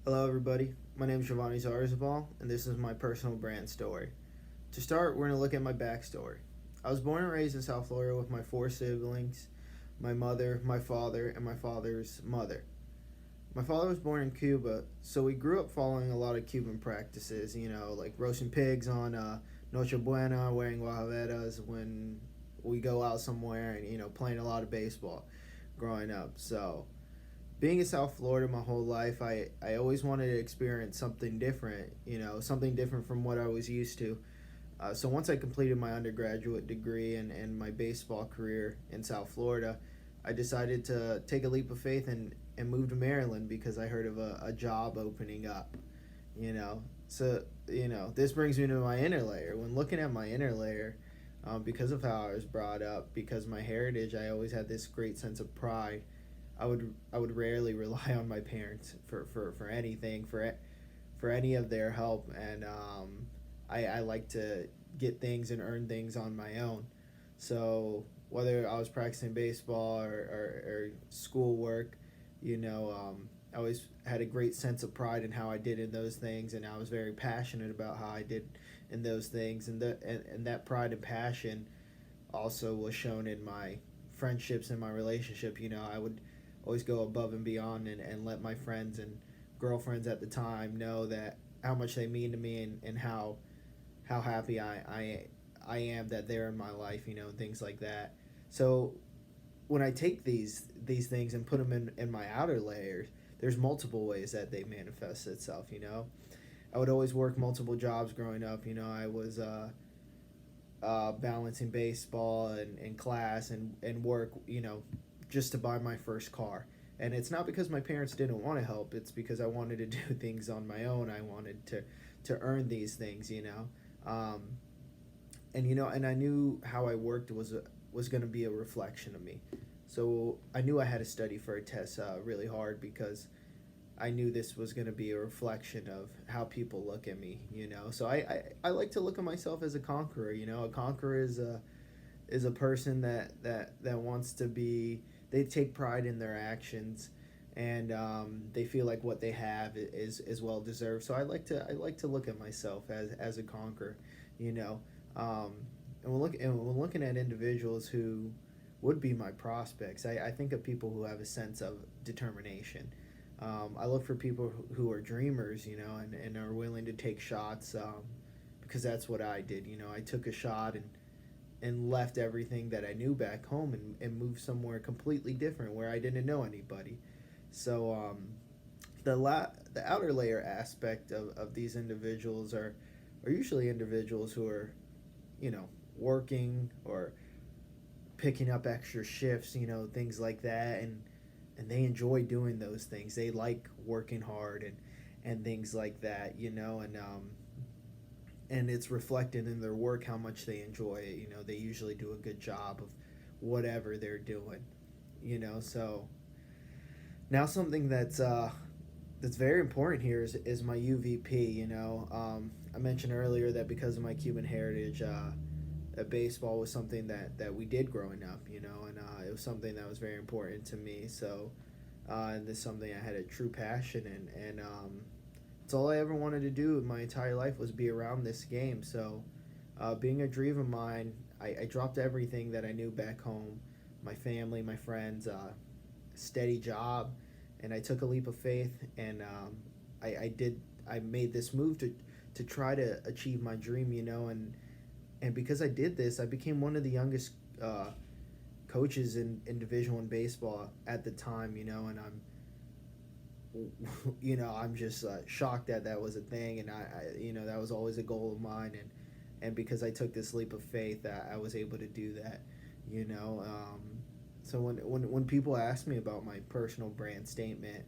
Hello, everybody. My name is Jovanny Zarzabal, and this is my personal brand story. To start, we're going to look at my backstory. I was born and raised in South Florida with my four siblings, my mother, my father, and my father's mother. My father was born in Cuba, so we grew up following a lot of Cuban practices, like roasting pigs on Noche Buena, wearing guajaveras when we go out somewhere, and, playing a lot of baseball growing up. So, being in South Florida my whole life, I always wanted to experience something different, something different from what I was used to. So once I completed my undergraduate degree and my baseball career in South Florida, I decided to take a leap of faith and move to Maryland because I heard of a job opening up, you know. So, this brings me to my inner layer. When looking at my inner layer, because of how I was brought up, because of my heritage, I always had this great sense of pride. I would rarely rely on my parents for anything, for any of their help, and I like to get things and earn things on my own. So whether I was practicing baseball or schoolwork, I always had a great sense of pride in how I did in those things, and I was very passionate about how I did in those things, and that pride and passion also was shown in my friendships and my relationship. I would always go above and beyond and let my friends and girlfriends at the time know that how much they mean to me, and how happy I am that they're in my life, things like that. So when I take these things and put them in my outer layers, there's multiple ways that they manifest itself. I would always work multiple jobs growing up. I was balancing baseball and class and work, just to buy my first car. And it's not because my parents didn't want to help, it's because I wanted to do things on my own. I wanted to earn these things. Um, and I knew how I worked was going to be a reflection of me. So I knew I had to study for a test really hard because I knew this was going to be a reflection of how people look at me. So I like to look at myself as a conqueror. A conqueror is a person that wants to be. They take pride in their actions, and they feel like what they have is well deserved. So I like to look at myself as a conqueror. You know. Um, and when looking at individuals who would be my prospects, I think of people who have a sense of determination. I look for people who are dreamers, and are willing to take shots, because that's what I did. I took a shot and left everything that I knew back home, and moved somewhere completely different where I didn't know anybody. So the outer layer aspect of these individuals are usually individuals who are, working or picking up extra shifts, things like that, and they enjoy doing those things. They like working hard and things like that, and it's reflected in their work how much they enjoy it. They usually do a good job of whatever they're doing. So now something that's very important here is my UVP. I mentioned earlier that because of my Cuban heritage, that baseball was something that we did growing up, and it was something that was very important to me. So, and this is something I had a true passion in, and it's all I ever wanted to do my entire life was be around this game. So, being a dream of mine, I dropped everything that I knew back home, my family, my friends, steady job, and I took a leap of faith, and I made this move to try to achieve my dream, and because I did this, I became one of the youngest coaches in Division One baseball at the time, and I'm just shocked that was a thing, and that was always a goal of mine, and because I took this leap of faith, I was able to do that, you know. So when people ask me about my personal brand statement,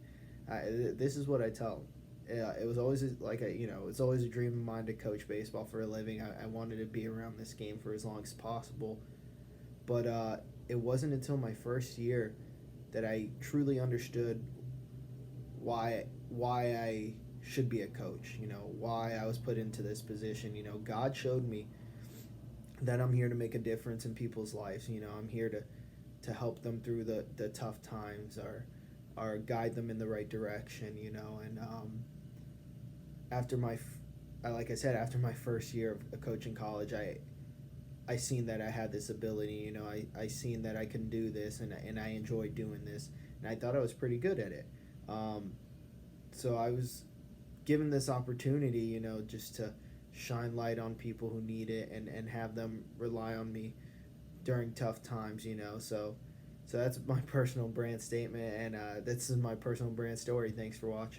this is what I tell them. It was always it's always a dream of mine to coach baseball for a living. I wanted to be around this game for as long as possible, but it wasn't until my first year that I truly understood why I should be a coach. Why I was put into this position. God showed me that I'm here to make a difference in people's lives. I'm here to help them through the tough times, or or guide them in the right direction, and after like I said, after my first year of coaching college, I seen that I had this ability. I seen that I can do this, and I enjoyed doing this, and I thought I was pretty good at it. Um, so I was given this opportunity, just to shine light on people who need it, and have them rely on me during tough times. So that's my personal brand statement, and this is my personal brand story. Thanks for watching.